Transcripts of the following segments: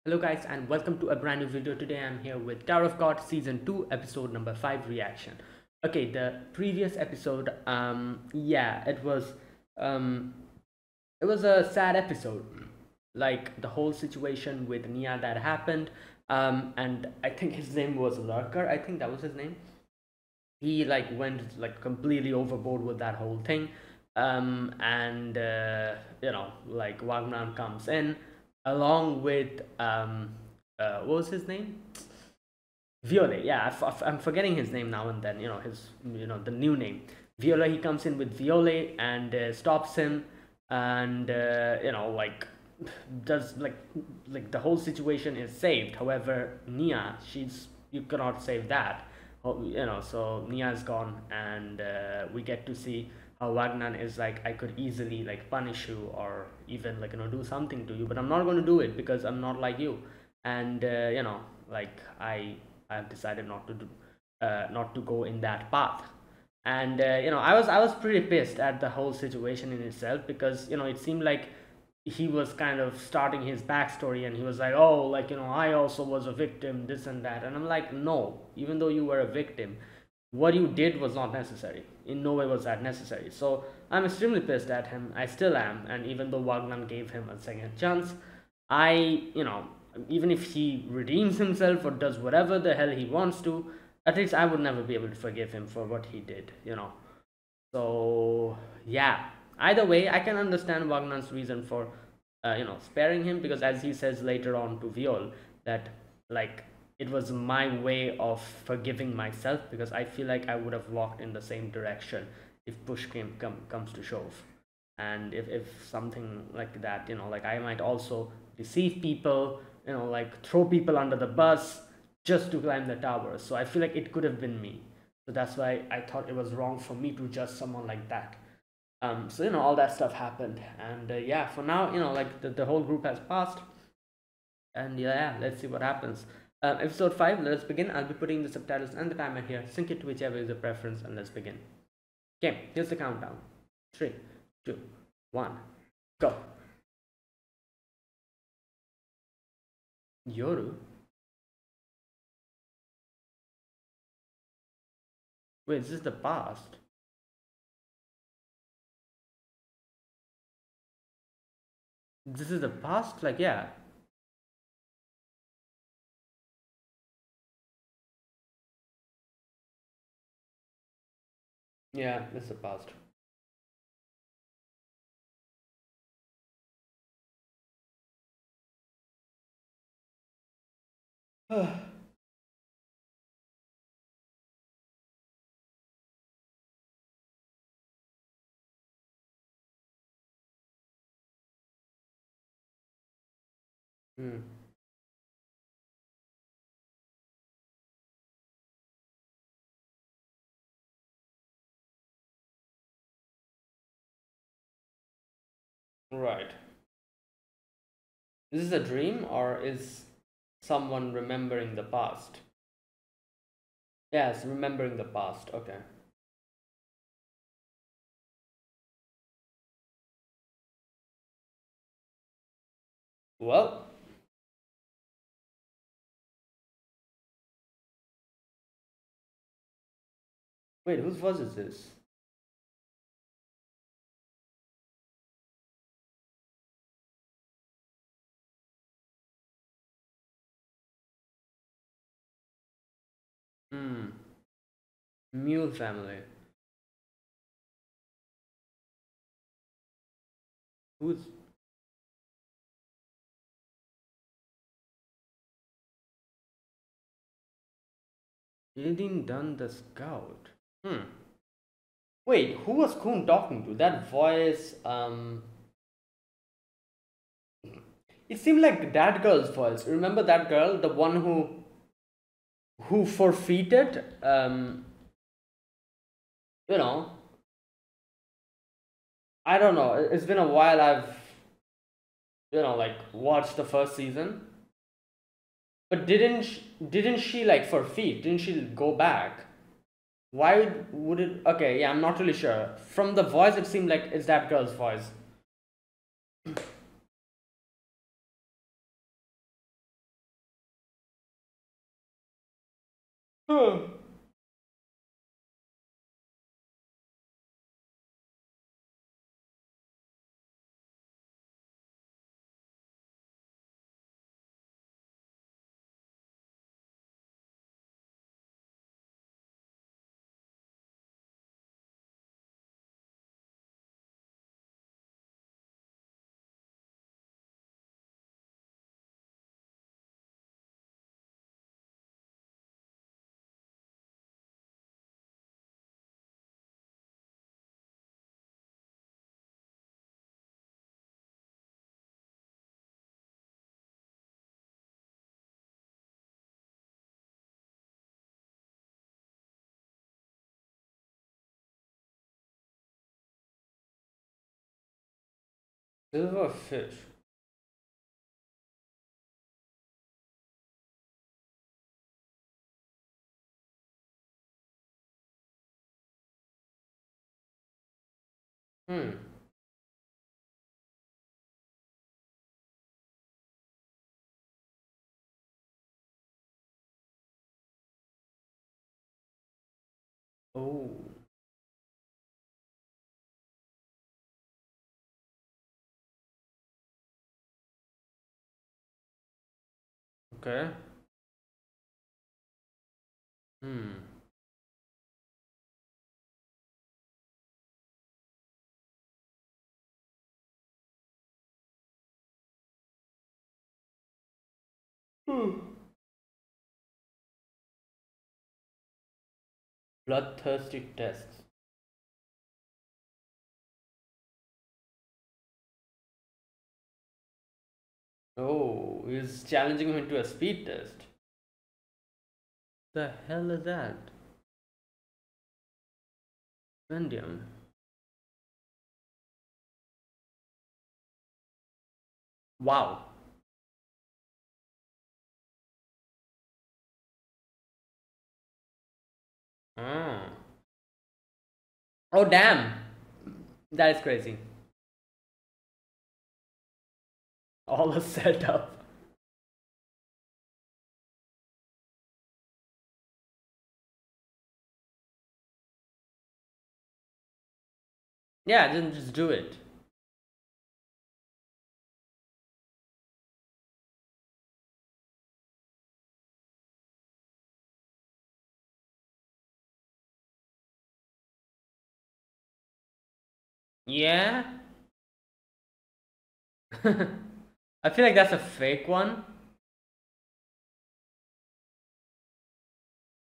Hello guys and welcome to a brand new video. Today I'm here with Tower of God season 2 episode number 5 reaction. Okay, the previous episode yeah, um it was a sad episode. Like the whole situation with Nia that happened, and I think his name was Lurker. I think that was his name. He like went like completely overboard with that whole thing, and like Wagner comes in along with what was his name? Violet. Yeah, I'm forgetting his name now and then. The new name. Violet. He comes in with Violet and stops him, and does like the whole situation is saved. However, Nia, you cannot save that. So Nia is gone, and we get to see how Wagner is like, I could easily like punish you or even do something to you, but I'm not going to do it because I'm not like you, and like I've decided not to go in that path. And I was pretty pissed at the whole situation in itself, because it seemed like he was kind of starting his backstory, and he was like, oh, like I also was a victim, this and that. And I'm like, no, even though you were a victim, what you did was not necessary. In no way was that necessary. So I'm extremely pissed at him. I still am. And even though Wagner gave him a second chance, I even if he redeems himself or does whatever the hell he wants to, at least I would never be able to forgive him for what he did. So yeah, either way, I can understand Wagner's reason for sparing him, because as he says later on to Viol, that like it was my way of forgiving myself, because I feel like I would have walked in the same direction if comes to shove. And if something like that, like I might also deceive people, like throw people under the bus just to climb the tower. So I feel like it could have been me. So that's why I thought it was wrong for me to judge someone like that. So all that stuff happened, and yeah, for now, like the whole group has passed, and yeah, let's see what happens. Episode 5, let us begin. I'll be putting the subtitles and the timer here. Sync it to whichever is your preference, and let's begin. Okay, here's the countdown. 3, 2, 1, go. Yoru? Wait, is this the past? This is the past? Like, yeah. Yeah, this is the past. Hmm. Right. Is this a dream, or is someone remembering the past? Yes, remembering the past. Okay. Well, wait, whose voice is this? Hmm. Mule family. Who's Building done the scout? Hmm. Wait, who was Kun talking to? That voice, it seemed like that girl's voice. Remember that girl, the one who forfeited, you know, I don't know. It's been a while I've, like watched the first season. But didn't she like forfeit? Didn't she go back? Why would it? Okay, yeah, I'm not really sure. From the voice, it seemed like it's that girl's voice. Silverfish. Hmm. Oh. Okay. Hmm. Hmm. Bloodthirsty tests. Oh, he's challenging him into a speed test. The hell is that? Vendium. Wow. Oh. Oh damn. That is crazy. All a setup. Yeah, then just do it. Yeah. I feel like that's a fake one.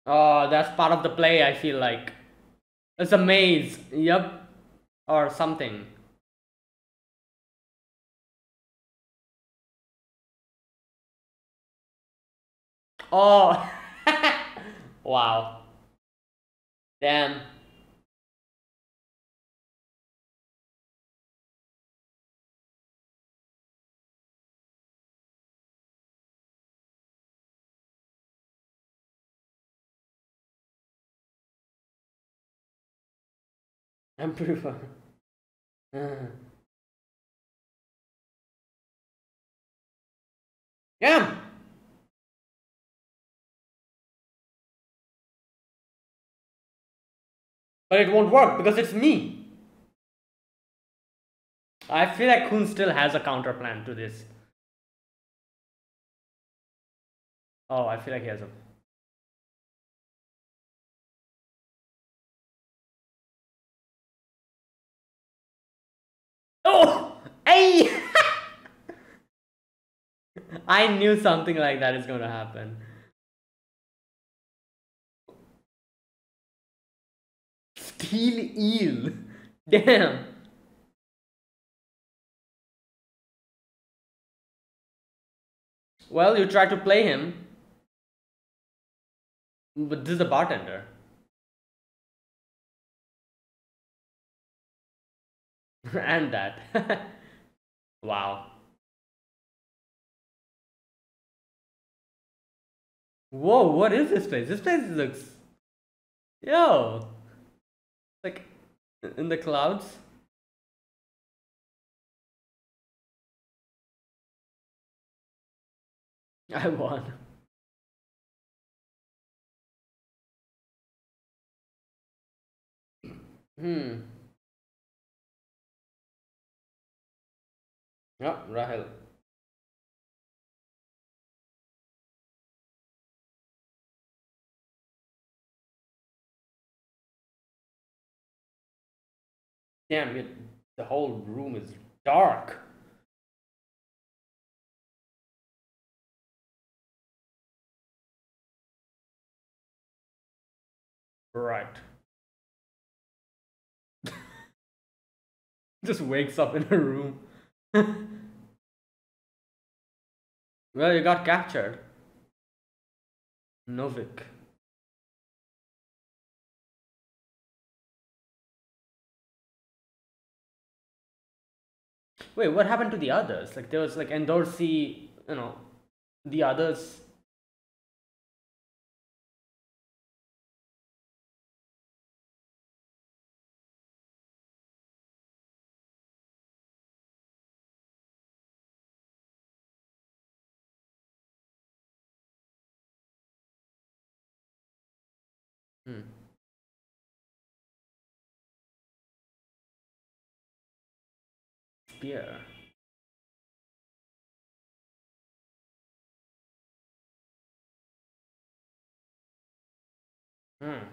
Oh, that's part of the play, I feel like. It's a maze. Yep. Or something. Oh. Wow. Damn. I'm pretty fun. Damn. But it won't work because it's me. I feel like Kun still has a counter plan to this. Oh, I feel like he has a. Oh! Hey! I knew something like that is gonna happen. Steel eel. Damn. Well, you try to play him, but this is a bartender. And that. Wow. Whoa, what is this place? This place looks. Yo! Like in the clouds. I won. Hmm. Oh, Rahel. Damn, the whole room is dark. Right. Just wakes up in a room. Well, you got captured. Novik. Wait, what happened to the others? Like there was like Endorsey, the others. Hmm. Spear. Hmm.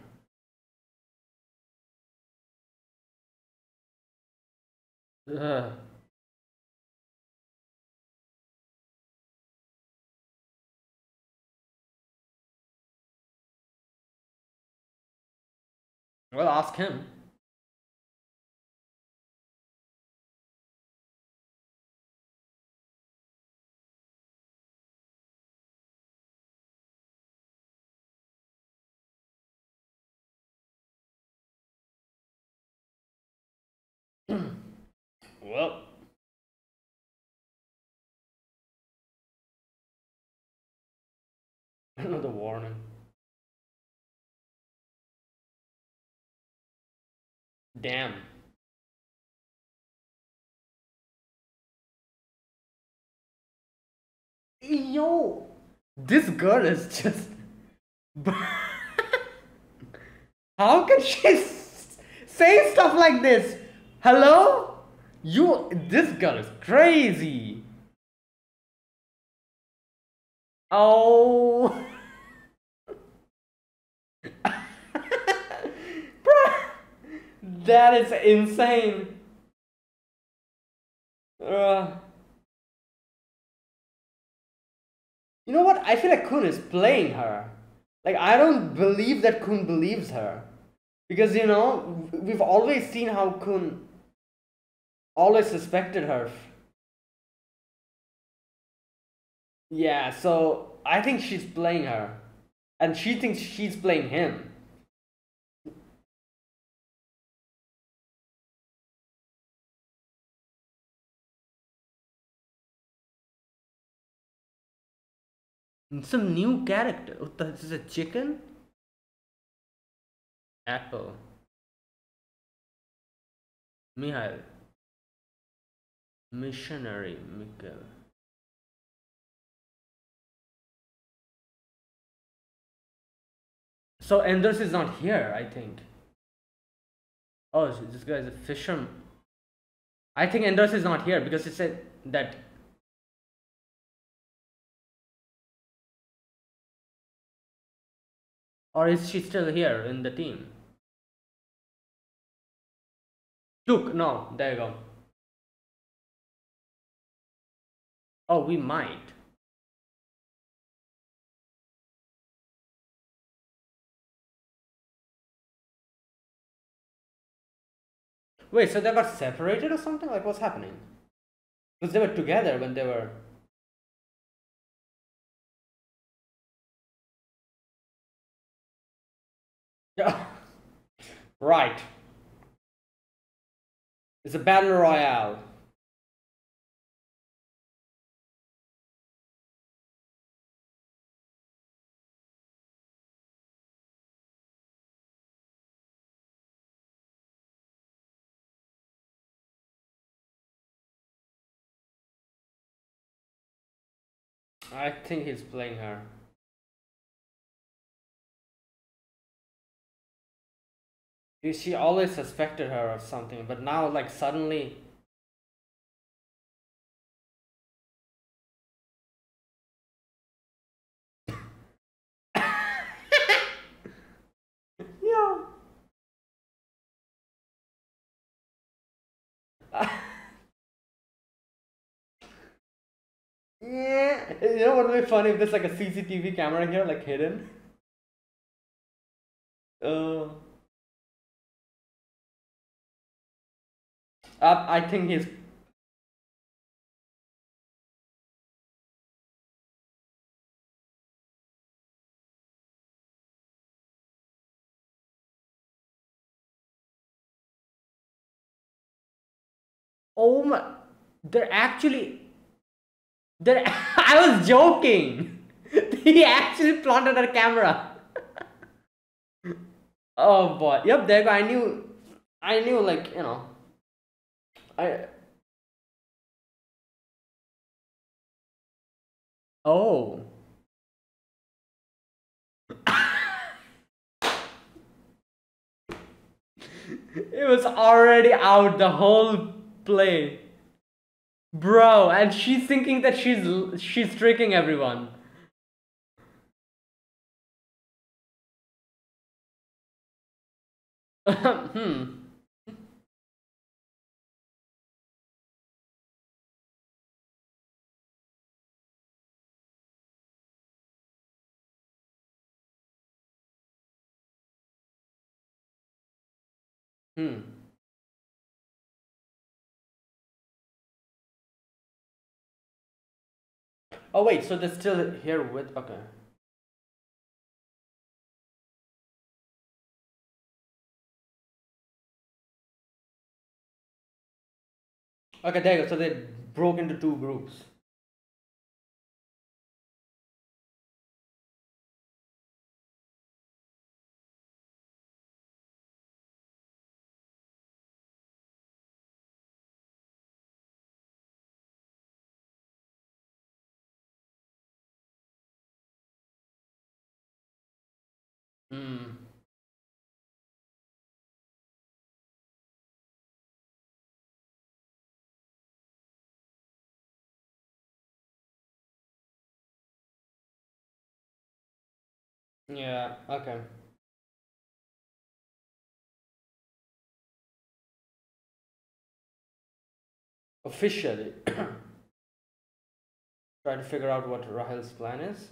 Ugh. Well, ask him. Well, another warning. Damn. Yo, this girl is just. How can she say stuff like this? Hello? This girl is crazy. Oh. Bruh, that is insane. Uh, you know what? I feel like Kun is playing her. Like, I don't believe that Kun believes her. Because, we've always seen how Kun always suspected her. Yeah, so I think she's playing her. And she thinks she's playing him. Some new character. What the, this is a chicken? Apple. Mihail. Missionary. Mikhail. So Anders is not here, I think. Oh, this guy is a fisherman. I think Anders is not here because it said that. Or is she still here in the team? Look, no, there you go. Oh, we might. Wait, so they got separated or something? Like, what's happening? Because they were together when they were. Yeah. Right. It's a battle royale. I think he's playing her. She always suspected her of something, but now, like, suddenly. Yeah. Yeah. You know what would be funny if there's like a CCTV camera here, like hidden? Uh, I think he's. Oh my. They're actually they're I was joking. He actually planted a camera. Oh boy. Yep, there you go. I knew like, I oh. It was already out the whole play. Bro, and she's thinking that she's tricking everyone. Hmm. Hmm. Oh wait, so they're still here with okay. Okay, there you go. So they broke into two groups. Hmm. Yeah, okay. Officially. Try to figure out what Rahel's plan is.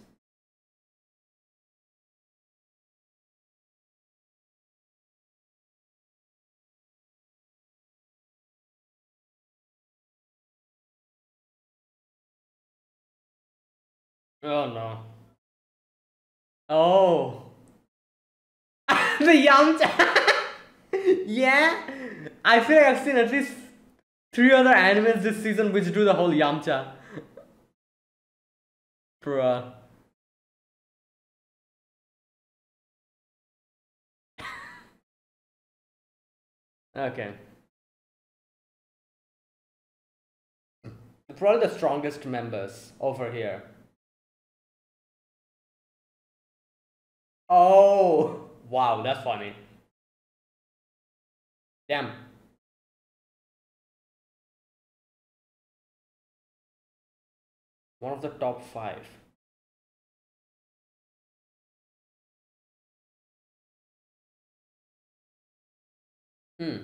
Oh no. Oh. The Yamcha. Yeah. I feel like I've seen at least three other animes this season which do the whole Yamcha. Bruh. Okay. Probably the strongest members over here. Oh. Wow, that's funny. Damn. One of the top five. Hmm.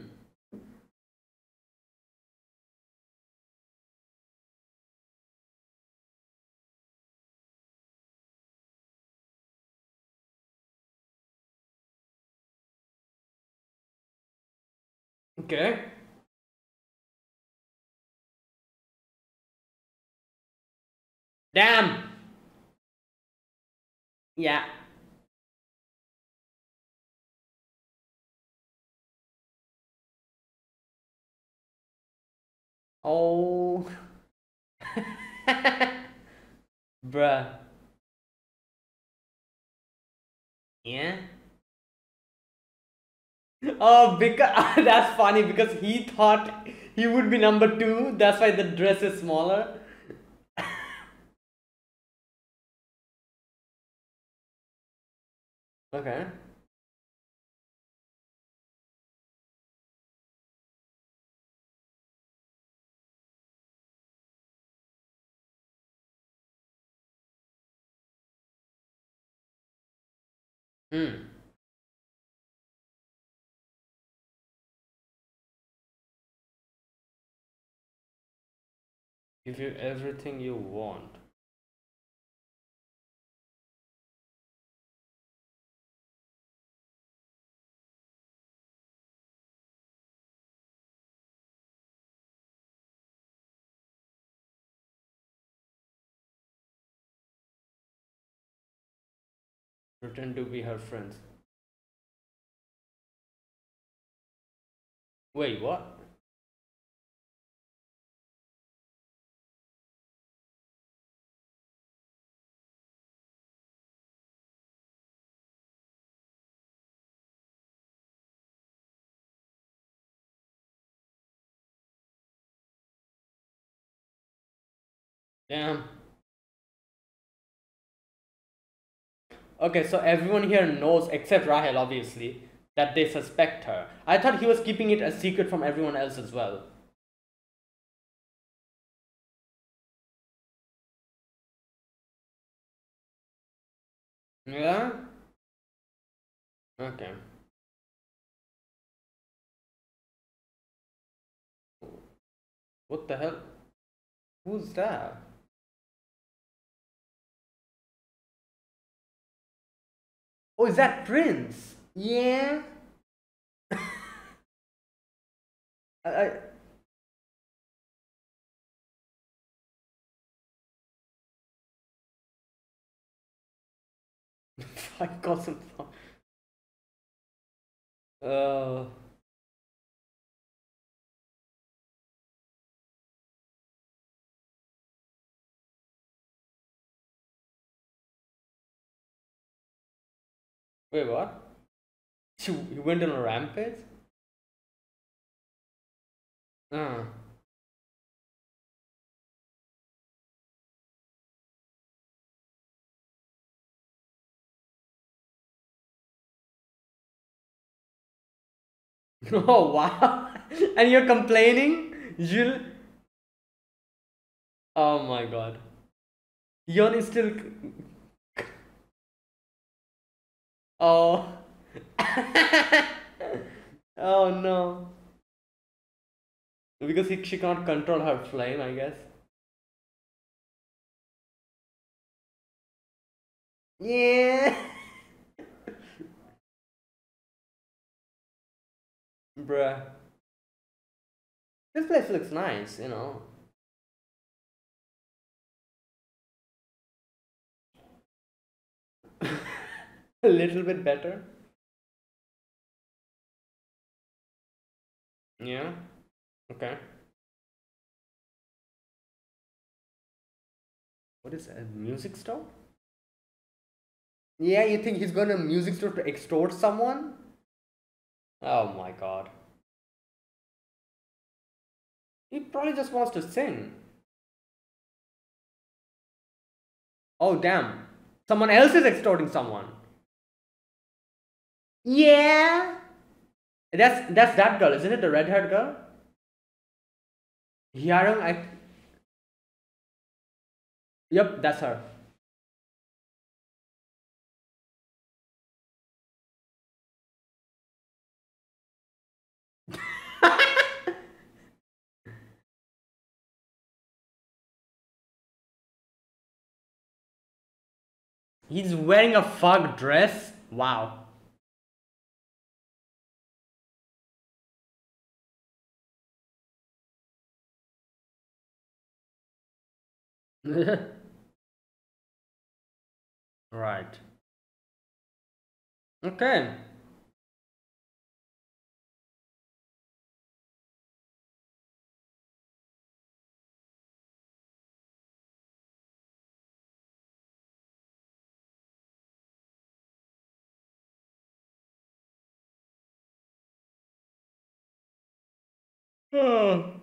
Okay. Damn. Yeah. Oh. Bruh. Yeah. Oh, because that's funny because he thought he would be number two. That's why the dress is smaller. Okay. Hmm. Give you everything you want. Pretend to be her friends. Wait, what? Damn. Okay, so everyone here knows, except Rahel, obviously, that they suspect her. I thought he was keeping it a secret from everyone else as well. Yeah? Okay. What the hell? Who's that? Oh, is that Prince? Yeah. I I got some. Uh, wait, what? He went on a rampage? Uh. Oh wow! And you're complaining, Jules? Oh my god. Yon is still. Oh. Oh no. Because she can't control her flame, I guess. Yeah. Bruh. This place looks nice, you know. A little bit better. Yeah. Okay. What is a music store? Yeah, you think he's going to a music store to extort someone? Oh my god. He probably just wants to sing. Oh damn. Someone else is extorting someone. Yeah. That's that girl, isn't it? The red haired girl? Hyarung, I. Yep, that's her. He's wearing a fog dress. Wow. Right. Okay. Oh.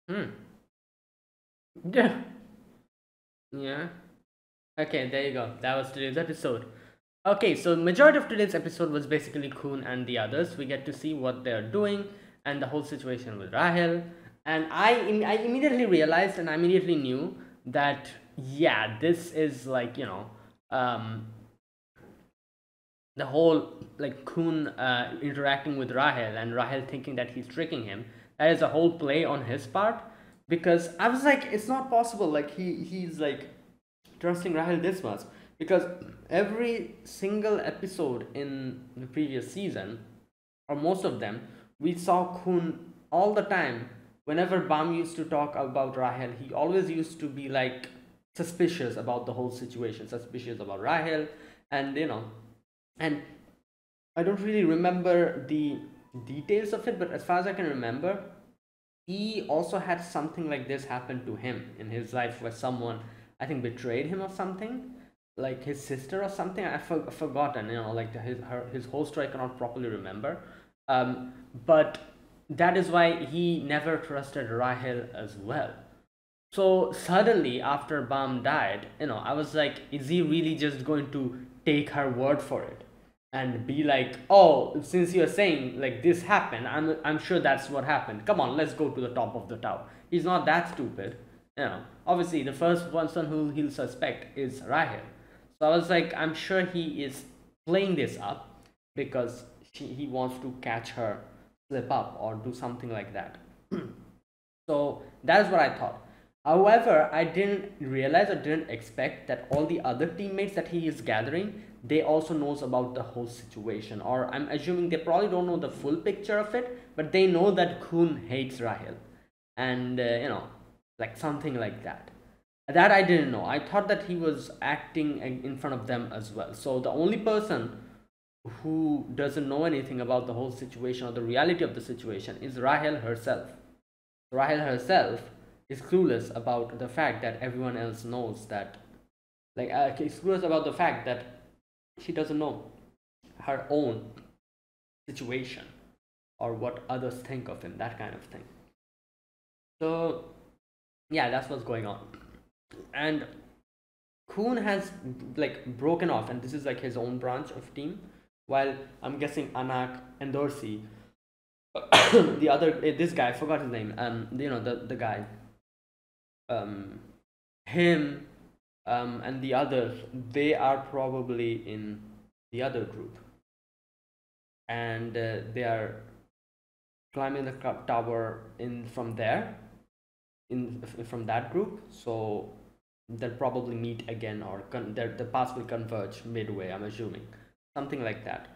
Hmm. Yeah. Yeah. Okay, there you go. That was today's episode. Okay, so majority of today's episode was basically Khun and the others. We get to see what they're doing and the whole situation with Rahel. And I immediately realized and I immediately knew that yeah, this is like um, the whole like Khun interacting with Rahel and Rahel thinking that he's tricking him. That is a whole play on his part because I was like, it's not possible. Like he's like trusting Rahel this much because every single episode in the previous season, or most of them, we saw Khun all the time. Whenever Bam used to talk about Rahel, he always used to be like suspicious about the whole situation, suspicious about Rahel, and and I don't really remember the details of it, but as far as I can remember, he also had something like this happen to him in his life where someone, I think, betrayed him or something, like his sister or something. I've forgotten, like his whole story I cannot properly remember. But that is why he never trusted Rahel as well. So suddenly, after Bam died, I was like, is he really just going to take her word for it and be like, oh, since you're saying like this happened, I'm sure that's what happened. Come on, let's go to the top of the tower. He's not that stupid, Obviously, the first person who he'll suspect is Rahel. So I was like, I'm sure he is playing this up because he wants to catch her slip up or do something like that. So that is what I thought. However, I didn't realize or didn't expect that all the other teammates that he is gathering, they also knows about the whole situation. Or I'm assuming they probably don't know the full picture of it, but they know that Khun hates Rahel, and like something like that. That I didn't know. I thought that he was acting in front of them as well. So the only person who doesn't know anything about the whole situation or the reality of the situation is Rahel herself. Rahel herself is clueless about the fact that everyone else knows that, like, is clueless about the fact that she doesn't know her own situation or what others think of him, that kind of thing. So, yeah, that's what's going on. And Khun has like broken off, and this is like his own branch of team. While I'm guessing Anak and Dorsey, the other this guy, I forgot his name. The guy, um, him, and the others, they are probably in the other group, and they are climbing the tower in from there, in from that group. So they'll probably meet again, or the paths will converge midway. I'm assuming something like that.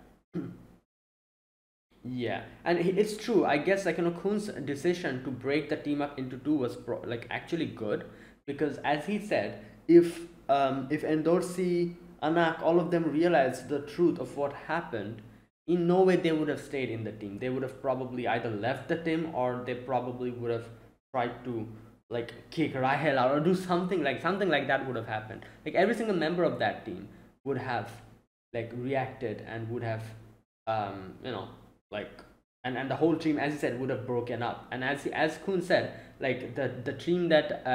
Yeah, and it's true. I guess like Kun's decision to break the team up into two was like actually good because as he said, if Endorsi, Anak, all of them realized the truth of what happened, in no way they would have stayed in the team. They would have probably either left the team or they probably would have tried to like kick Rahel out or do something like that would have happened. Like every single member of that team would have like reacted and would have like and the whole team, as he said, would have broken up. And as Kun said, like the team that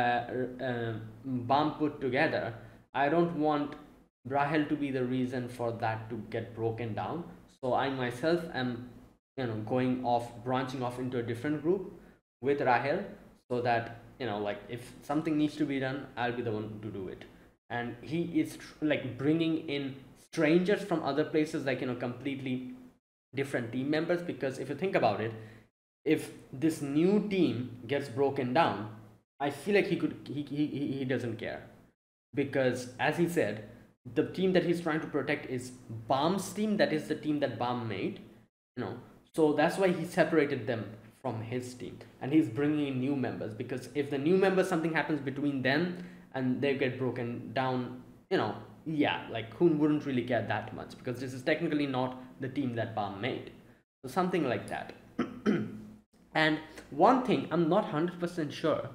Bam put together, I don't want Rahel to be the reason for that to get broken down. So I myself am going off, branching off into a different group with Rahel, so that like if something needs to be done, I'll be the one to do it. And he is like bringing in strangers from other places, like completely different team members, because if you think about it, if this new team gets broken down, I feel like he doesn't care, because as he said, the team that he's trying to protect is Bam's team, that is the team that Bam made, so that's why he separated them from his team, and he's bringing in new members, because if the new members, something happens between them and they get broken down, yeah, like Kun wouldn't really care that much, because this is technically not the team that Bam made. So something like that. And one thing I'm not 100% sure,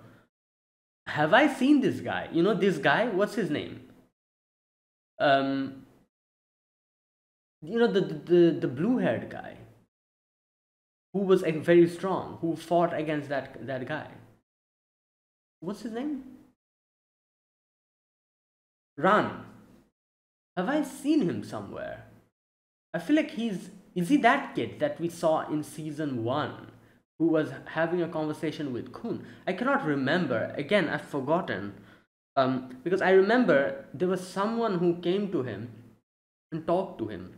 have I seen this guy? This guy, what's his name? um the blue haired guy who was very strong, who fought against that guy. What's his name? Ran. Have I seen him somewhere? I feel like is he that kid that we saw in season 1 who was having a conversation with Kun? I cannot remember. Again, I've forgotten. Because I remember there was someone who came to him and talked to him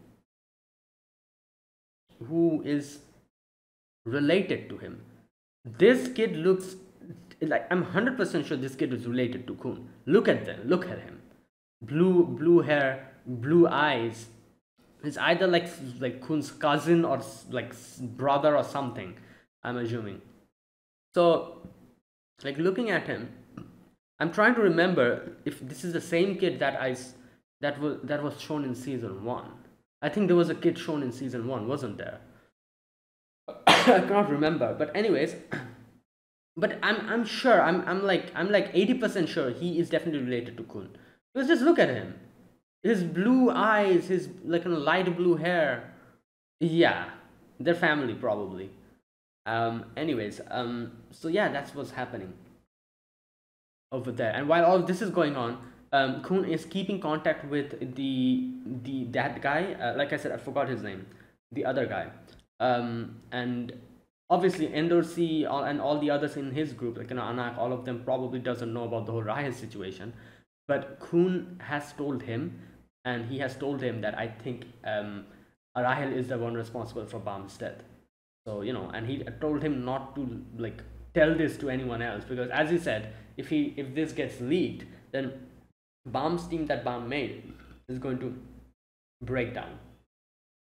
who is related to him. This kid looks like, I'm 100% sure this kid is related to Kun. Look at them. Look at him. Blue hair, blue eyes. It's either like Kun's cousin or like brother or something, I'm assuming. So, like, looking at him, I'm trying to remember if this is the same kid that was shown in season 1. I think there was a kid shown in season 1, wasn't there? I cannot remember, but anyways, but I'm sure, I'm like 80% sure he is definitely related to Kun. Because just look at him, his blue eyes, his like light blue hair. Yeah, their family probably. Anyways, so yeah, that's what's happening over there. And while all this is going on, Kun is keeping contact with that guy. Like I said, I forgot his name. The other guy. And obviously Endorsi and all the others in his group, like Anak, all of them probably doesn't know about the whole Rahel situation. But Kun has told him, and he has told him that I think Rahel is the one responsible for Bam's death. So and he told him not to like tell this to anyone else, because as he said, if this gets leaked, then Bam's team that Bam made is going to break down,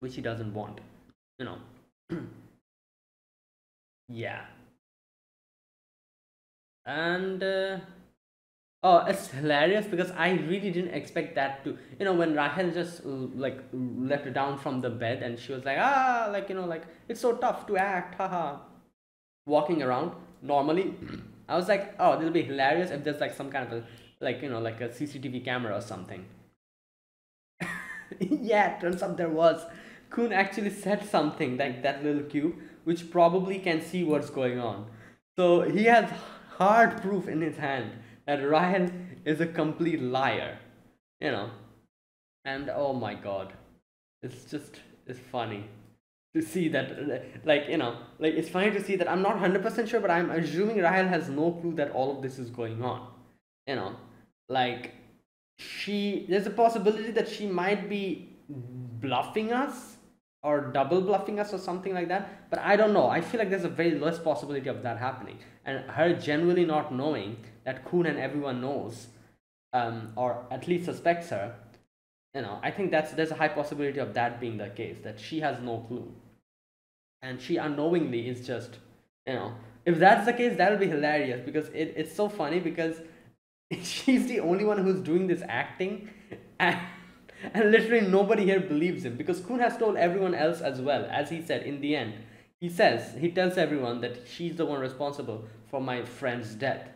which he doesn't want. Yeah. And oh, it's hilarious because I really didn't expect that to, when Rahel just like left down from the bed and she was like, like it's so tough to act, haha, walking around normally. I was like, oh, this will be hilarious if there's like some kind of a like like a CCTV camera or something. Yeah, turns out there was. Kun actually said something like that little cube, which probably can see what's going on. So he has hard proof in his hand that Rahel is a complete liar, And oh my god, it's funny to see that, like it's funny to see that I'm not 100% sure, but I'm assuming Rahel has no clue that all of this is going on, like there's a possibility that she might be bluffing us or double bluffing us or something like that, but I don't know. I feel like there's a very less possibility of that happening, and her genuinely not knowing that Kun and everyone knows, or at least suspects her, I think there's a high possibility of that being the case, that she has no clue and she unknowingly is just, if that's the case, that'll be hilarious, because it's so funny because she's the only one who's doing this acting, and literally nobody here believes him, because Kun has told everyone else as well. As he said in the end, he tells everyone that she's the one responsible for my friend's death,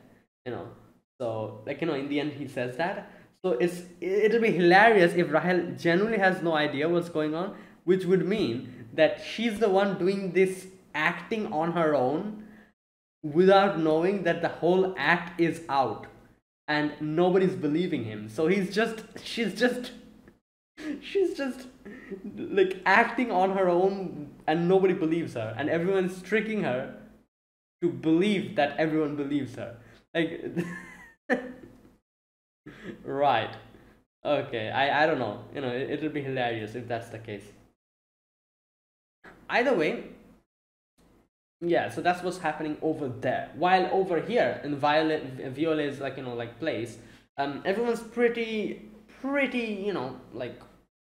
so like in the end he says that. So it'll be hilarious if Rahel genuinely has no idea what's going on, which would mean that she's the one doing this acting on her own without knowing that the whole act is out and nobody's believing him. So she's just like acting on her own and nobody believes her, and everyone's tricking her to believe that everyone believes her, like right. Okay, I don't know, it'll be hilarious if that's the case. Either way, yeah, so that's what's happening over there. While over here in Violet's like place, everyone's pretty like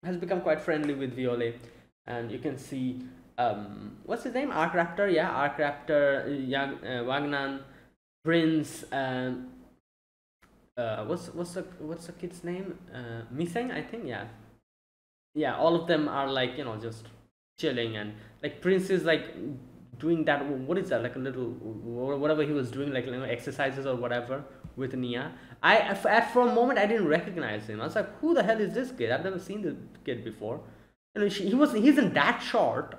has become quite friendly with Violet, and you can see what's his name, Arc Raptor. Yeah, Arc Raptor, Wagner, Prince, what's the kid's name, Miseng, I think. Yeah, all of them are like just chilling, and like Prince is like doing that, what is that, like a little whatever he was doing, like exercises or whatever with Nia. For a moment I didn't recognize him. I was like, who the hell is this kid? I've never seen this kid before. He isn't that short,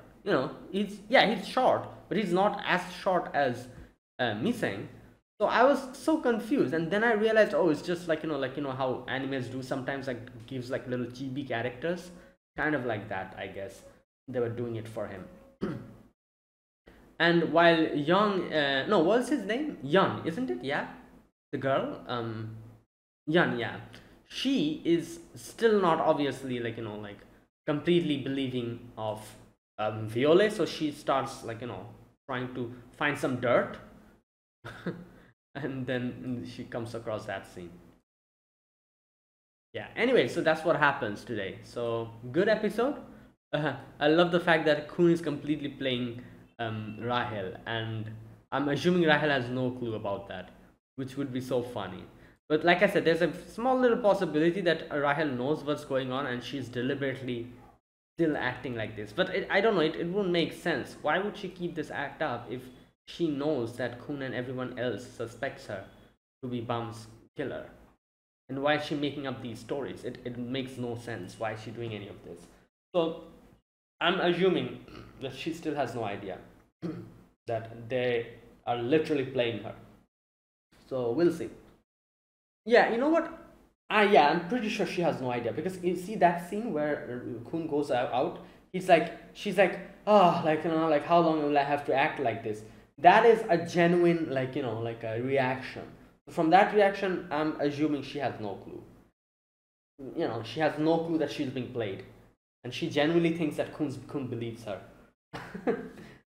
he's short, but he's not as short as Miseng. So I was so confused, and then I realized, oh, it's just like how animes do sometimes, like gives like little chibi characters, kind of like that. I guess they were doing it for him. And while Young, no, what's his name? Yun, isn't it? Yeah, the girl, Yun, yeah, she is still not obviously like completely believing of Violet, so she starts trying to find some dirt, and then she comes across that scene. Yeah. Anyway, so that's what happens today. So good episode. I love the fact that Kun is completely playing Rahel, and I'm assuming Rahel has no clue about that, which would be so funny. But like I said, there's a small little possibility that Rahel knows what's going on, and she's deliberately still acting like this. But I don't know. It won't make sense. Why would she keep this act up if she knows that Kun and everyone else suspects her to be Bum's killer? And why is she making up these stories? It makes no sense. Why is she doing any of this? So I'm assuming that she still has no idea that they are literally playing her. So we'll see. Yeah, you know what? Yeah, I'm pretty sure she has no idea, because you see that scene where Kun goes out. She's like, oh, like how long will I have to act like this? That is a genuine like a reaction. From that reaction, I'm assuming she has no clue. She has no clue that she's being played, and she genuinely thinks that Kun believes her.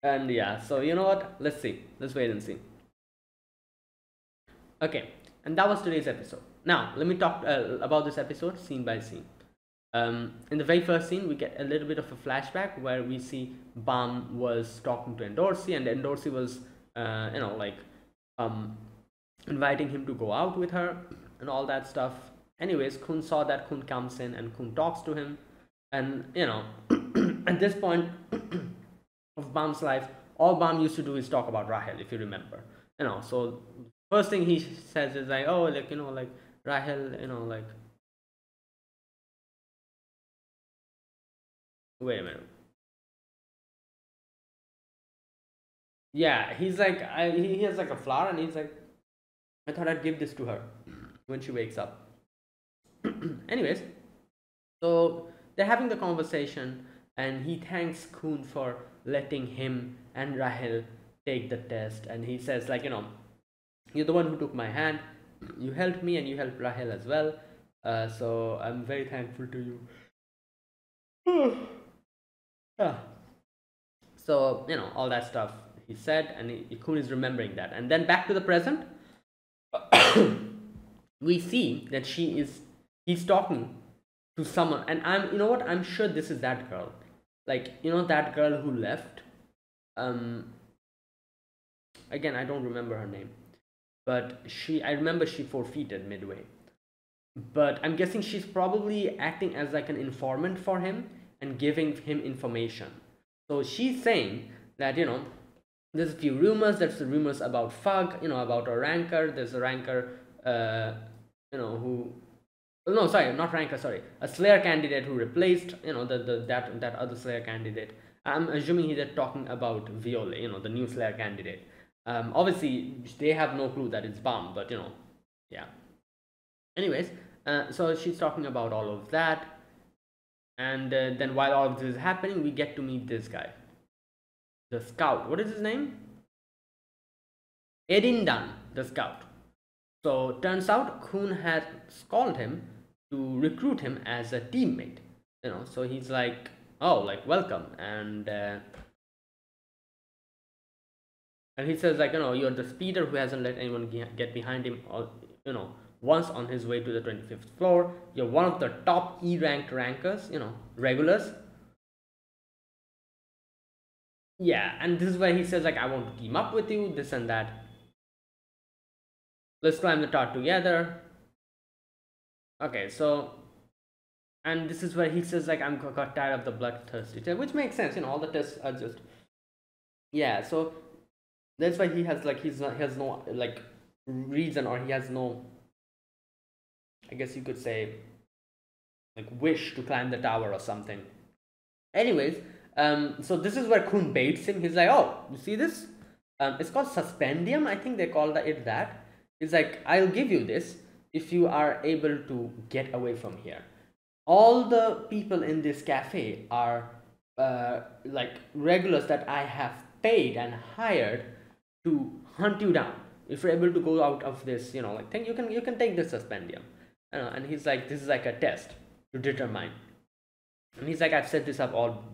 And yeah, so you know what? Let's see. Let's wait and see. Okay, and that was today's episode. Now, let me talk about this episode scene by scene. In the very first scene, we get a little bit of a flashback where we see Bam was talking to Endorsi, and Endorsi was, um, inviting him to go out with her and all that stuff. Anyways, Kun saw that. Kun comes in and Kun talks to him, and at this point of Bam's life, all Bam used to do is talk about Rahel, if you remember. So first thing he says is like, oh, like Rahel, like, wait a minute. Yeah, he's like, he has like a flower, and he's like, I thought I'd give this to her when she wakes up. Anyways, so they're having the conversation, and he thanks Kun for letting him and Rahel take the test, and he says you're the one who took my hand, you helped me, and you helped Rahel as well. So I'm very thankful to you. Yeah. So all that stuff he said, and Kun is remembering that, and then back to the present. We see that he's talking to someone, and I'm sure this is that girl, that girl who left. Again, I don't remember her name, but I remember she forfeited midway, but I'm guessing she's probably acting as like an informant for him and giving him information. So she's saying that there's a few rumors. There's the rumors about Fug, about a ranker. There's a ranker, who, no, sorry, not ranker, sorry, a Slayer candidate who replaced, that other Slayer candidate. I'm assuming they're talking about Violet, the new Slayer candidate. Obviously, they have no clue that it's Bam, but yeah. Anyways, so she's talking about all of that, and then while all of this is happening, we get to meet this guy, the scout. What is his name? Edindan, the scout. So turns out Kun had called him to recruit him as a teammate. So he's like, oh, like, welcome, and he says you're the speeder who hasn't let anyone get behind him, or once on his way to the 25th floor. You're one of the top E-ranked rankers, regulars. Yeah, and this is where he says I want to team up with you, this and that. Let's climb the tower together. Okay, so, and this is where he says I'm got tired of the bloodthirsty test, which makes sense. All the tests are just, yeah. So that's why he has he has no reason, or he has no, I guess you could say, wish to climb the tower or something. Anyways, so this is where Kun baits him. He's like, oh, you see this? It's called suspendium, I think they call it that. It's like, I'll give you this if you are able to get away from here. All the people in this cafe are like regulars that I have paid and hired to hunt you down. If you're able to go out of this, like thing, you can take this suspendium. And he's like, this is like a test to determine. And he's like, I've set this up all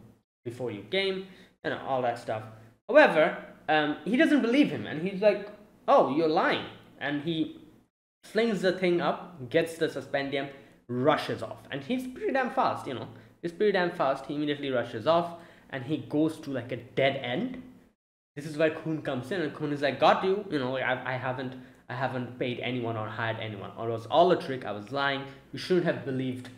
before you came, all that stuff. However, he doesn't believe him, and he's like, oh, you're lying. And he flings the thing up, gets the suspendium, rushes off. And he's pretty damn fast, He's pretty damn fast. He immediately rushes off, and he goes to like a dead end. This is where Khun comes in, and Khun is like, got you, I haven't paid anyone or hired anyone. Or it was all a trick. I was lying. You shouldn't have believed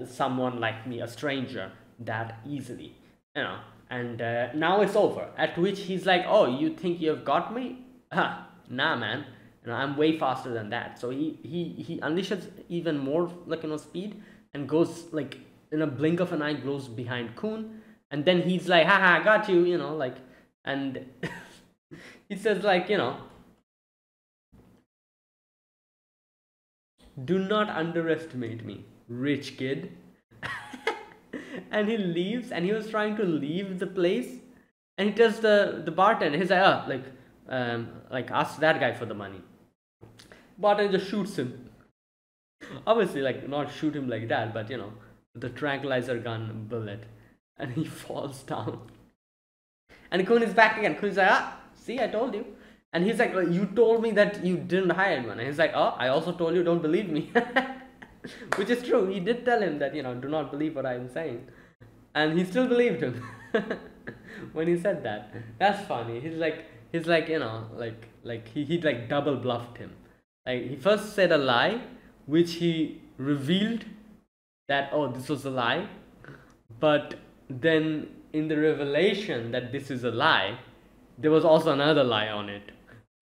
someone like me, a stranger, that easily, And now it's over. At which he's like, "Oh, you think you have got me? Nah, man. I'm way faster than that." So he unleashes even more like speed and goes like in a blink of an eye, goes behind Khun, and then he's like, "Haha, got you," like, and he says like, "Do not underestimate me, rich kid." And he leaves, and he was trying to leave the place, and he tells the bartender, he's like, like ask that guy for the money. Bartender just shoots him. Obviously, like, not shoot him like that, but the tranquilizer gun bullet, and he falls down. And Khun is back again. Khun is like, see, I told you. And he's like, you told me that you didn't hire anyone. And he's like, oh, I also told you don't believe me. Which is true. He did tell him that, do not believe what I'm saying. And he still believed him when he said that. That's funny. He's like, he like double bluffed him. Like, he first said a lie, which he revealed that, oh, this was a lie. But then in the revelation that this is a lie, there was also another lie on it.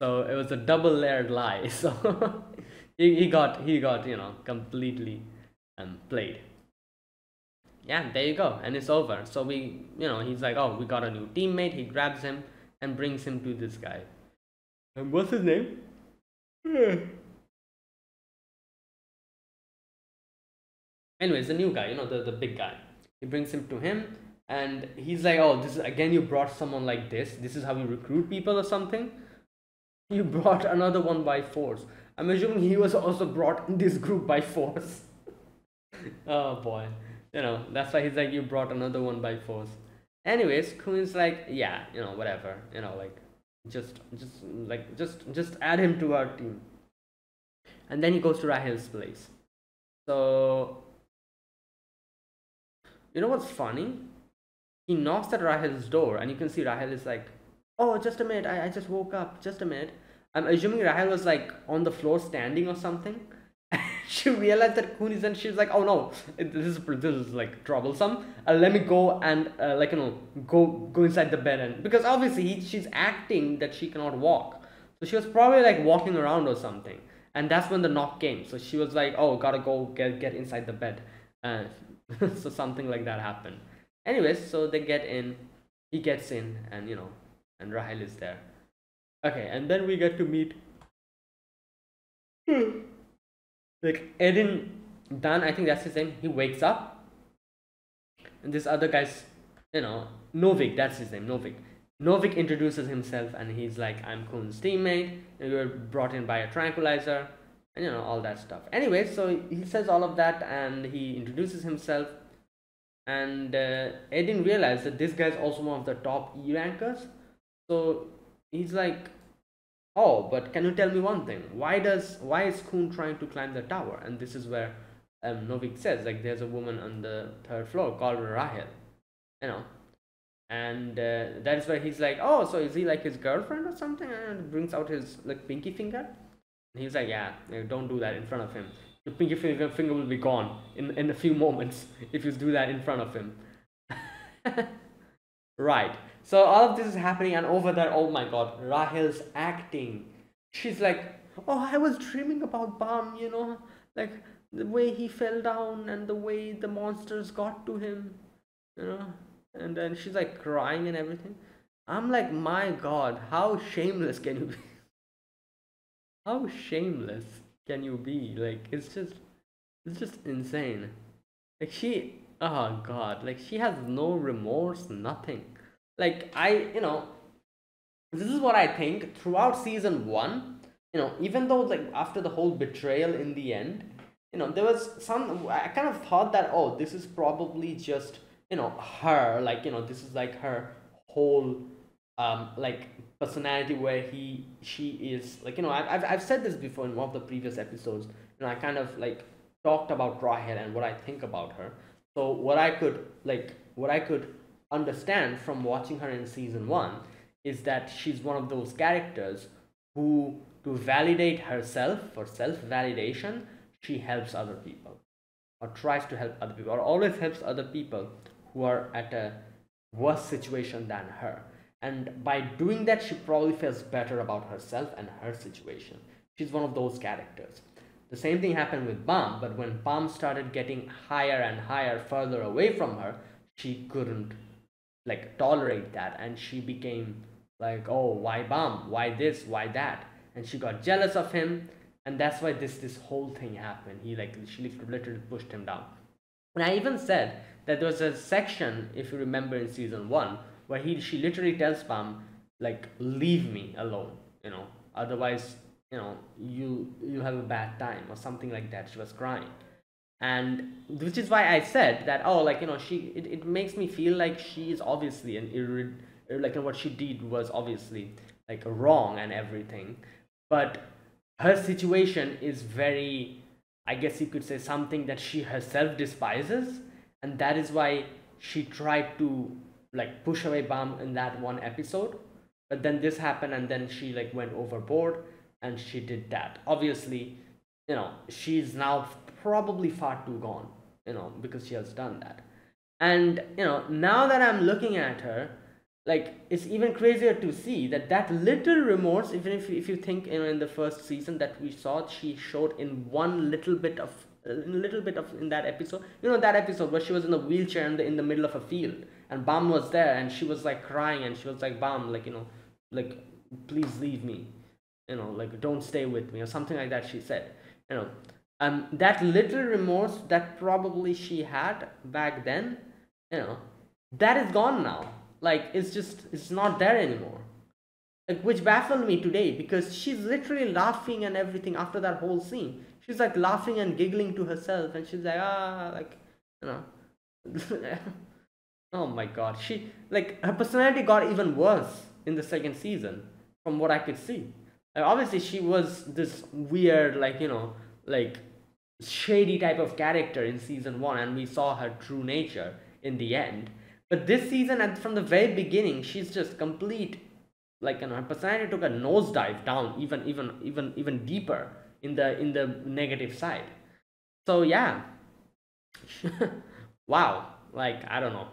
So it was a double layered lie. So he got completely played. Yeah, there you go, and it's over. So he's like, oh, we got a new teammate. He grabs him and brings him to this guy. And what's his name? Anyways, the new guy, the big guy. He brings him to him, and he's like, oh, this is again, you brought someone like this. This is how you recruit people or something. You brought another one by force. I'm assuming he was also brought in this group by force. Oh boy. That's why he's like, you brought another one by force. Anyways, Khun's like, yeah, whatever. Like, just add him to our team. And then he goes to Rahil's place. So, what's funny? He knocks at Rahil's door, and you can see Rahil is like, oh, just a minute, I just woke up, just a minute. I'm assuming Rahil was like on the floor standing or something. She realized that Khun is, and she's like, oh no, this is like troublesome. Let me go and go inside the bed, and because obviously she's acting that she cannot walk, so she was probably like walking around or something, and that's when the knock came. So she was like, oh, gotta go get inside the bed, so something like that happened. Anyways, so they get in, he gets in, and and Rahil is there. Okay, and then we get to meet like Eden Dan, I think that's his name. He wakes up, and this other guy's, Novik, that's his name, Novik. Novik introduces himself, and he's like, I'm Khun's teammate, and we were brought in by a tranquilizer, and all that stuff. Anyway, so he says all of that, and he introduces himself, and Eden realized that this guy's also one of the top E rankers. So he's like, oh, but can you tell me one thing? Why is Khun trying to climb the tower? And this is where Novik says, like, there's a woman on the 3rd floor called Rahil, and that is where he's like, oh, so is he like his girlfriend or something? And brings out his like pinky finger, and he's like, yeah, don't do that in front of him. Your pinky finger will be gone in a few moments if you do that in front of him. Right. So all of this is happening, and over there, oh my god, Rahil's acting. She's like, oh, I was dreaming about Bam, like the way he fell down and the way the monsters got to him, and then she's like crying and everything. I'm like, my God, how shameless can you be? How shameless can you be? Like, it's just insane. Like she, oh God, like she has no remorse, nothing. Like this is what I think throughout season one. Even though like after the whole betrayal in the end, there was some. I kind of thought that, oh, this is probably just her. Like this is like her whole like personality where she is like I've said this before in one of the previous episodes. I kind of like talked about Rahel and what I think about her. So what I could understand from watching her in season one is that she's one of those characters who, to validate herself, for self validation, she helps other people, or tries to help other people, or always helps other people who are at a worse situation than her. And by doing that, she probably feels better about herself and her situation. She's one of those characters. The same thing happened with Bam, but when Bam started getting higher and higher, further away from her, she couldn't like tolerate that, and she became like, oh, why Bam? Why this? Why that? And she got jealous of him, and that's why this whole thing happened. She literally pushed him down. And I even said that there was a section, if you remember in season one, where she literally tells Bam, like, leave me alone, otherwise, you have a bad time or something like that. She was crying. And which is why I said that, oh, like, it makes me feel like she is obviously like what she did was obviously like wrong and everything. But her situation is very, I guess you could say, something that she herself despises, and that is why she tried to like push away Bam in that one episode. But then this happened, and then she like went overboard, and she did that. Obviously, she's now probably far too gone, because she has done that. And now that I'm looking at her, like, it's even crazier to see that little remorse, even if you think, in the first season that we saw, she showed in one little bit of in that episode, that episode where she was in the wheelchair in the middle of a field, and Bam was there, and she was like crying, and she was like, Bam, like, like, please leave me, like, don't stay with me, or something like that, she said. That little remorse that probably she had back then, that is gone now. Like, it's not there anymore. Like, which baffled me today, because she's literally laughing and everything after that whole scene. She's like laughing and giggling to herself, and she's like, like, you know. Oh my God, she, like, her personality got even worse in the second season, from what I could see. Obviously, she was this weird, like, like, shady type of character in season one, and we saw her true nature in the end. But this season, and from the very beginning, she's just complete. Like, her personality took a nosedive down, even deeper in the negative side. So yeah, wow. Like, I don't know.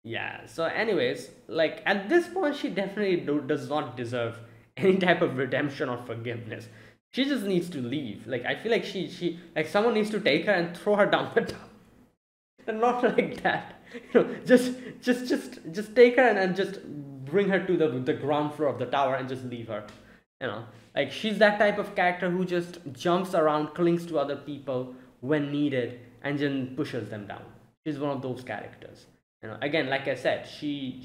Yeah. So, anyways, like, at this point, she definitely does not deserve any type of redemption or forgiveness. She just needs to leave. Like, I feel like she like someone needs to take her and throw her down the tower, and not like that. Just take her and just bring her to the ground floor of the tower and just leave her. Like, she's that type of character who just jumps around, clings to other people when needed, and then pushes them down. She's one of those characters. Again, like I said, she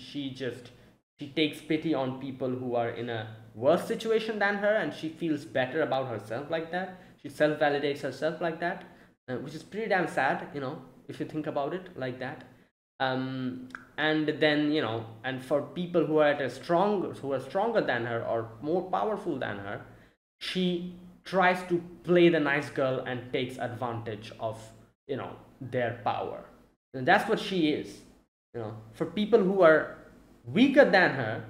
takes pity on people who are in a worse situation than her, and she feels better about herself like that. She self validates herself like that, which is pretty damn sad, if you think about it like that. And then, and for people who are who are stronger than her or more powerful than her, she tries to play the nice girl and takes advantage of, their power. And that's what she is. For people who are weaker than her,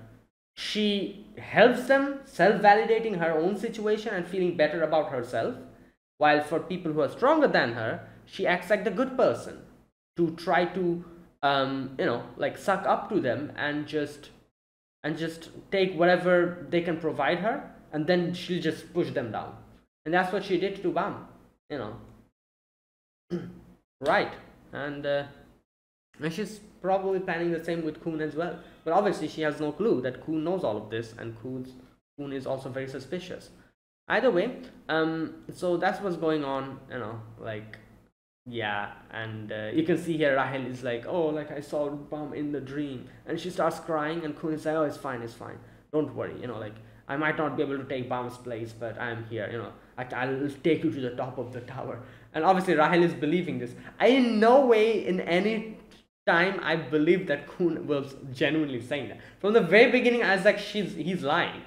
she helps them, self validating her own situation and feeling better about herself. While for people who are stronger than her, she acts like the good person to try to, like, suck up to them and just take whatever they can provide her, and then she'll just push them down. And that's what she did to Bam, you know. Right. And And she's probably planning the same with Khun as well. But obviously, she has no clue that Khun knows all of this, and Khun is also very suspicious. Either way, so that's what's going on, like, yeah. And you can see here Rahel is like, oh, like I saw Bam in the dream, and she starts crying, and Khun is like, oh, it's fine, don't worry, like I might not be able to take Bam's place, but I'm here, I'll take you to the top of the tower. And obviously Rahel is believing this. I in no way in any time I believe that Khun was genuinely saying that. From the very beginning, I was like, he's lying.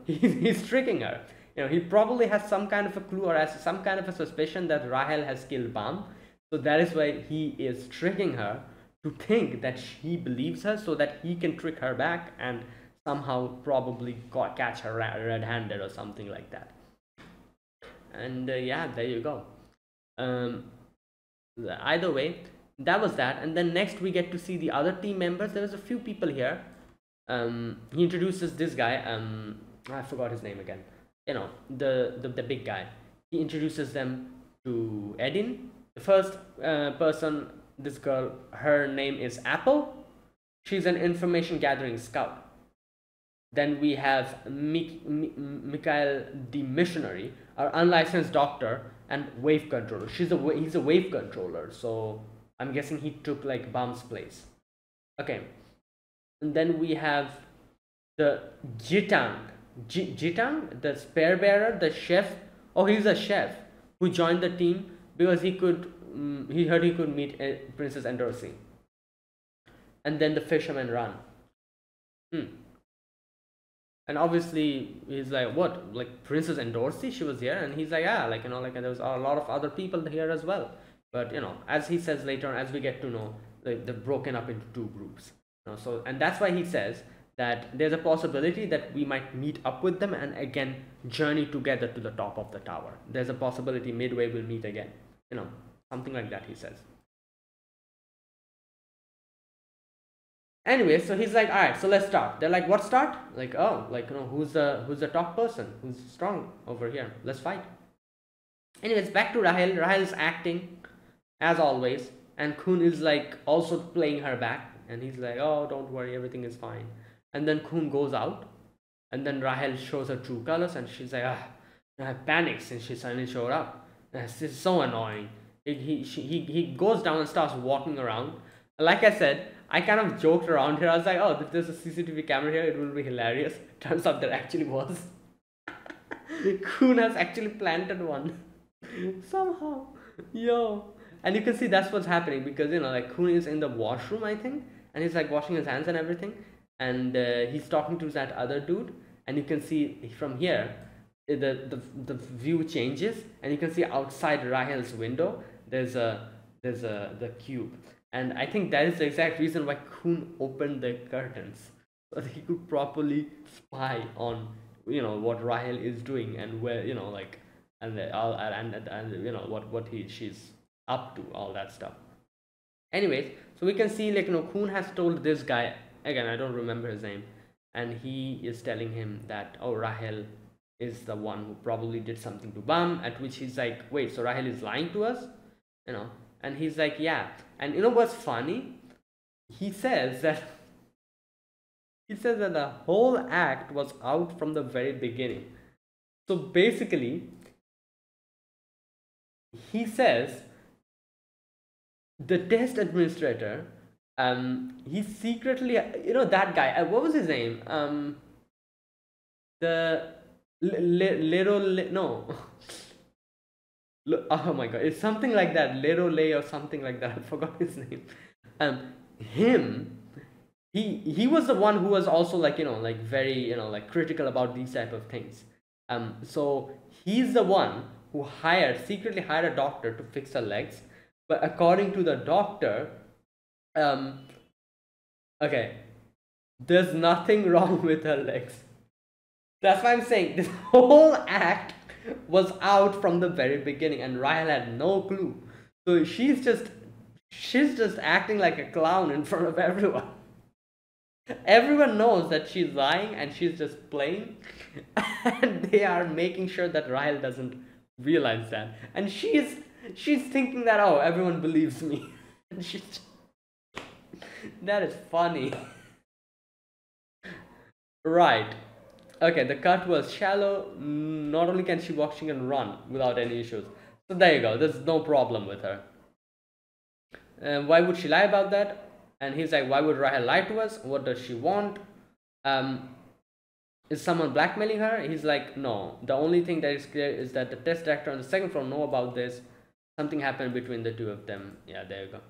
He's tricking her. He probably has some kind of a clue or has some kind of a suspicion that Rahel has killed Bam. So that is why he is tricking her to think that he believes her, so that he can trick her back and somehow probably catch her red-handed or something like that. And yeah, there you go. Either way, that was that. And then next we get to see the other team members. There was a few people here. He introduces this guy. I forgot his name again. The big guy. He introduces them to Edin. The first person, this girl, her name is Apple. She's an information gathering scout. Then we have Mikhail the missionary, our unlicensed doctor and wave controller. He's a wave controller, so I'm guessing he took like Bam's place. Okay, and then we have the Jitang, the spear bearer, the chef. Oh, he's a chef who joined the team because he heard he could meet Princess Endorsi. And then the fisherman Ran. And obviously he's like, what, like Princess Endorsi, she was here? And he's like, yeah, like, like there was a lot of other people here as well. But as he says later, as we get to know, they're broken up into two groups. So, and that's why he says that there's a possibility that we might meet up with them and again journey together to the top of the tower. There's a possibility midway we'll meet again. Something like that he says. Anyway, so he's like, all right, so let's start. They're like, what start? Like, oh, like, who's the top person? Who's strong over here? Let's fight. Anyways, back to Rahel. Rahel's acting as always, and Khun is like also playing her back, and he's like, oh, don't worry, everything is fine. And then Khun goes out, and then Rahel shows her true colors, and she's like, I panic since she suddenly showed up. This is so annoying. He goes down and starts walking around. Like I said, I kind of joked around here. I was like, oh, if there's a CCTV camera here, it will be hilarious. Turns out there actually was. Khun has actually planted one. Somehow. Yo. And you can see that's what's happening because, like Khun is in the washroom, I think. And he's like washing his hands and everything. And he's talking to that other dude. And you can see from here, the view changes. And you can see outside Rahel's window, there's the cube. And I think that is the exact reason why Khun opened the curtains, so that he could properly spy on, what Rahel is doing and where, like, and what she's up to, all that stuff. Anyways, so we can see like, Khun has told this guy, again, I don't remember his name, and he is telling him that, oh, Rahel is the one who probably did something to Bam, at which he's like, wait, so Rahel is lying to us? And he's like, yeah. And what's funny? He says that the whole act was out from the very beginning. So basically, he says the test administrator, he secretly, that guy, what was his name? The little, no. Oh my god, it's something like that, Lerole or something like that. I forgot his name. He was the one who was also like, like very, like critical about these type of things. So he's the one who secretly hired a doctor to fix her legs. But according to the doctor, okay, there's nothing wrong with her legs. That's why I'm saying this whole act was out from the very beginning, and Rahel had no clue. So she's just acting like a clown in front of everyone. Everyone knows that she's lying and she's just playing, and they are making sure that Rahel doesn't realize that. And she's thinking that, oh, everyone believes me. And That is funny. Right. Okay, the cut was shallow. Not only can she walk, she can run without any issues. So there you go. There's no problem with her. Why would she lie about that? And he's like, why would Rahel lie to us? What does she want? Um, is someone blackmailing her? He's like, no. The only thing that is clear is that the test director on the second floor know about this. Something happened between the two of them. Yeah, there you go.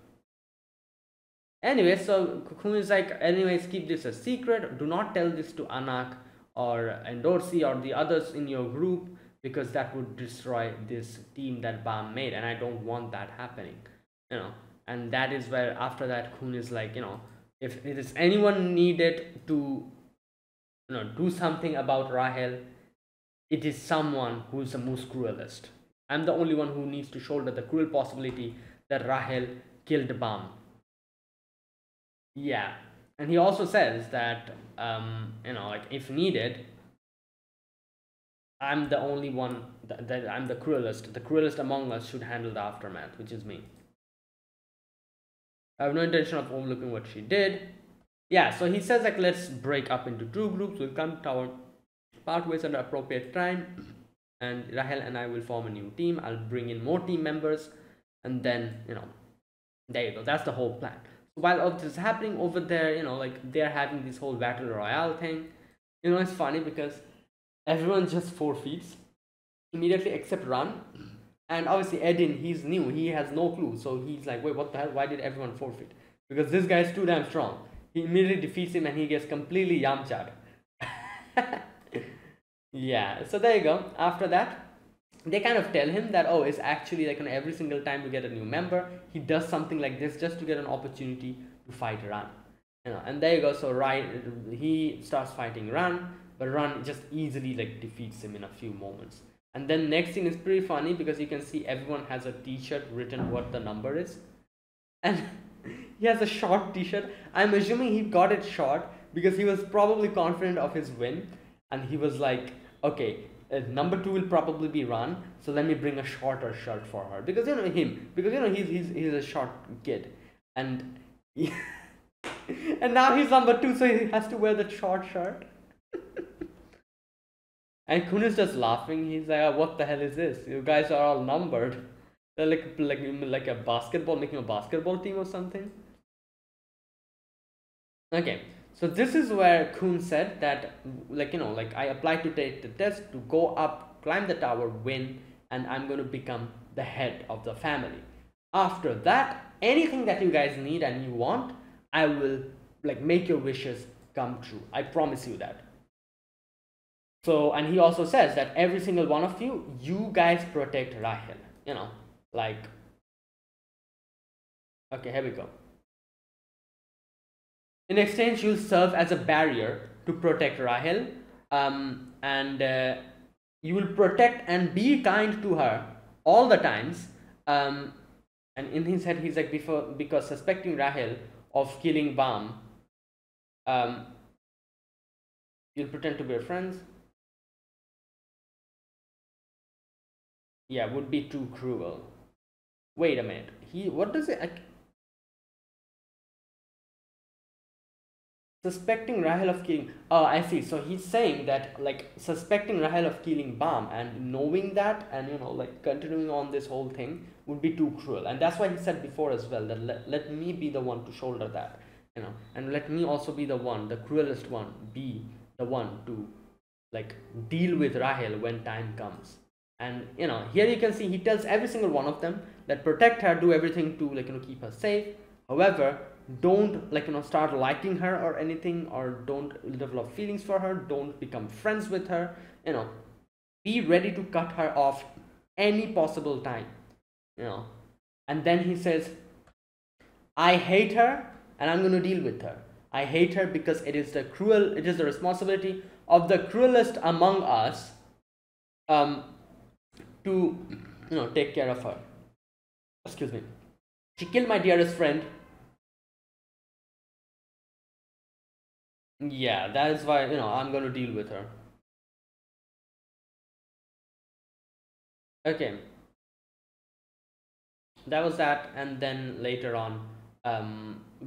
Anyway, so Khun is like, anyways, keep this a secret. Do not tell this to Anak or Endorsi or the others in your group, because that would destroy this team that Bam made, and I don't want that happening. You know, and that is where after that Khun is like, if it is anyone needed to, do something about Rahel, it is someone who is the most cruelest. I'm the only one who needs to shoulder the cruel possibility that Rahel killed Bam. Yeah, and he also says that, like if needed, I'm the only one that I'm the cruelest. The cruelest among us should handle the aftermath, which is me. I have no intention of overlooking what she did. Yeah, so he says like, let's break up into two groups. We'll come to our pathways at the appropriate time, and Rahel and I will form a new team. I'll bring in more team members, and then there you go. That's the whole plan. So while all this is happening over there, like they're having this whole battle royale thing. It's funny because everyone just forfeits immediately except Ran. And obviously Edin, he's new, he has no clue, so he's like, wait, what the hell, why did everyone forfeit? Because this guy is too damn strong. He immediately defeats him and he gets completely yamcha'd. Yeah, so there you go. After that, they kind of tell him that, oh, it's actually like every single time we get a new member, he does something like this just to get an opportunity to fight Ran. And there you go. So he starts fighting Ran, but Ran just easily like defeats him in a few moments. And then next thing is pretty funny because you can see everyone has a t-shirt written what the number is. And he has a short t-shirt. I'm assuming he got it short because he was probably confident of his win. And he was like, okay, number 2 will probably be Ran, so let me bring a shorter shirt for her. Because he's a short kid. And and now he's number 2, so he has to wear the short shirt. And Kun is just laughing. He's like, oh, what the hell is this? You guys are all numbered. They're like a basketball, making a basketball team or something. Okay, so this is where Kun said that, like I applied to take the test to go up, climb the tower, win, and I'm going to become the head of the family. After that, anything that you guys need and you want, I will like make your wishes come true. I promise you that. So, and he also says that every single one of you guys protect Rahel. Like, okay, here we go. In exchange, you'll serve as a barrier to protect Rahel, and you will protect and be kind to her all the times. And in his head, he's like, because suspecting Rahel of killing Bam, you'll pretend to be her friends. Yeah, would be too cruel. Wait a minute. What does it? Suspecting Rahel of killing. Oh, I see. So he's saying that like suspecting Rahel of killing Bam and knowing that and like continuing on this whole thing would be too cruel. And that's why he said before as well that let me be the one to shoulder that, and let me also be the one, the cruelest one, be the one to like deal with Rahel when time comes. And here you can see he tells every single one of them that protect her, do everything to keep her safe. However, don't start liking her or anything, or don't develop feelings for her, don't become friends with her. Be ready to cut her off any possible time. And then he says, I hate her and I'm going to deal with her. I hate her because it is the responsibility of the cruelest among us to take care of her. Excuse me. She killed my dearest friend. Yeah, that is why I'm going to deal with her. Okay, that was that. And then later on,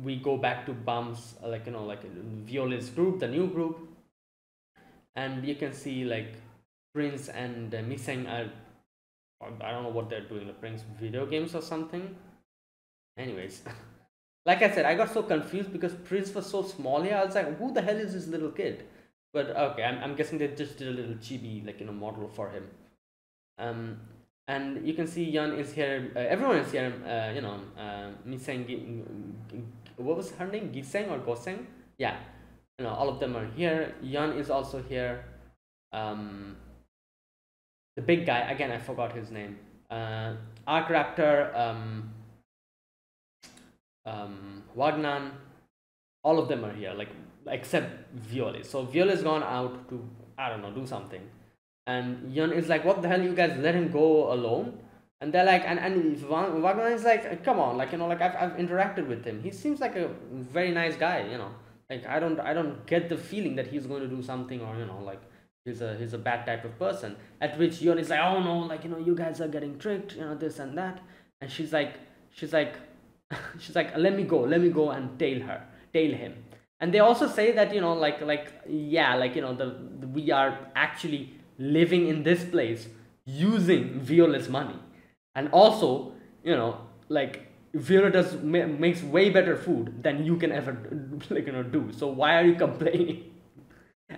we go back to Bum's like like Violet's group, the new group, and you can see like Prince and Miseng are, I don't know what they're doing, the Prince video games or something. Anyways, like I said, I got so confused because Prince was so small here. I was like, who the hell is this little kid? But okay, I'm guessing they just did a little chibi like model for him. And you can see Yun is here. Everyone is here. Miseng, what was her name? Giseng or Goseng? Yeah, all of them are here. Yun is also here. The big guy again, I forgot his name. Arc Raptor, Wagnan, all of them are here, like except Violet. So Violet's gone out to, I don't know, do something, and Yun is like, what the hell, you guys let him go alone? And they're like, and Wagner is like, come on, like like I've interacted with him. He seems like a very nice guy, like I don't get the feeling that he's going to do something, or like he's a bad type of person. At which Yun is like, oh no, like you guys are getting tricked, this and that. And she's like she's like, let me go and tail him. And they also say that yeah, like we are actually living in this place using Violet's money, and also like Violet makes way better food than you can ever do. So why are you complaining?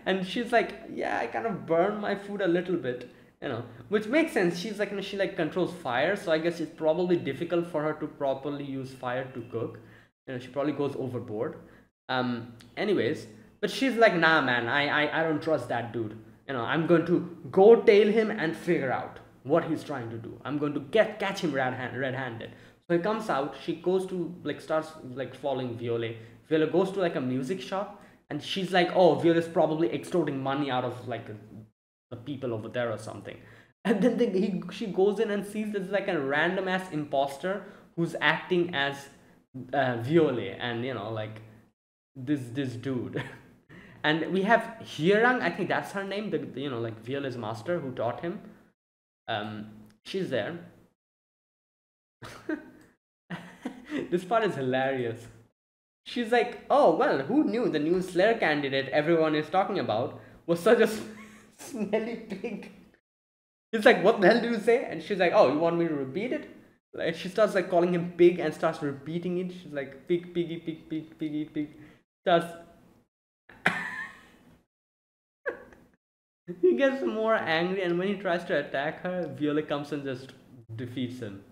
And she's like, yeah, I kind of burn my food a little bit, which makes sense. She's like, she like controls fire, so I guess it's probably difficult for her to properly use fire to cook. She probably goes overboard. Anyways, but she's like, nah man, I don't trust that dude. I'm going to go tail him and figure out what he's trying to do. I'm going to catch him red-handed. So he comes out, she goes to starts following Violet. Violet goes to like a music shop, and she's like, oh, Violet's probably extorting money out of like the people over there or something. And then she goes in and sees this like a random ass imposter who's acting as Violet, and like this dude. And we have Hyeorang, I think that's her name, the like Violet's master who taught him. She's there. This part is hilarious. She's like, oh well, who knew the new Slayer candidate everyone is talking about was such a smelly pig? It's like, what the hell did you say? And she's like, oh, you want me to repeat it? Like, she starts like calling him pig and starts repeating it. She's like, pig, piggy, pig, pig, piggy, pig. Starts. He gets more angry, and when he tries to attack her, Violet comes and just defeats him.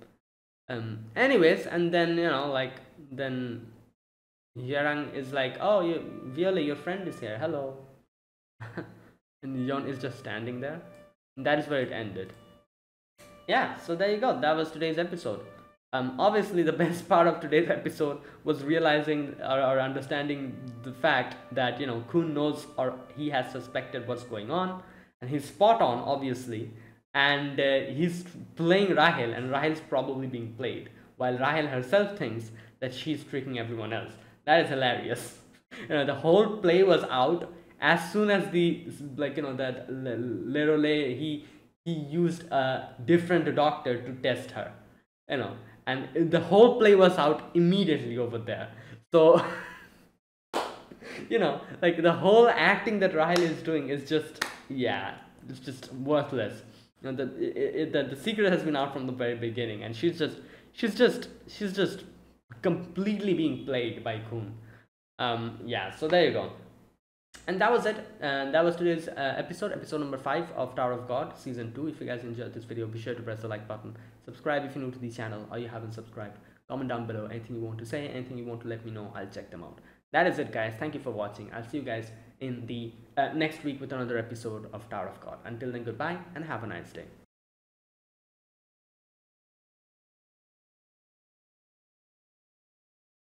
Anyways, and then then Hyeorang is like, oh, Violet, your friend is here. Hello. And Yun is just standing there. And that is where it ended. Yeah, so there you go. That was today's episode. Obviously, the best part of today's episode was realizing or understanding the fact that Khun knows, or he has suspected what's going on, and he's spot on, obviously. And he's playing Rahel, and Rahel's probably being played, while Rahel herself thinks that she's tricking everyone else. That is hilarious. The whole play was out as soon as that Lerole, he used a different doctor to test her, and the whole play was out immediately over there. So like the whole acting that Rahel is doing is just, yeah, it's just worthless. The secret has been out from the very beginning, and she's just completely being played by Khun. Yeah, so there you go. And that was it. And that was today's episode number 5 of Tower of God season 2. If you guys enjoyed this video, be sure to press the like button, subscribe if you're new to the channel or you haven't subscribed, comment down below anything you want to say, anything you want to let me know. I'll check them out. That is it, guys. Thank you for watching. I'll see you guys in the next week with another episode of Tower of God. Until then, goodbye and have a nice day.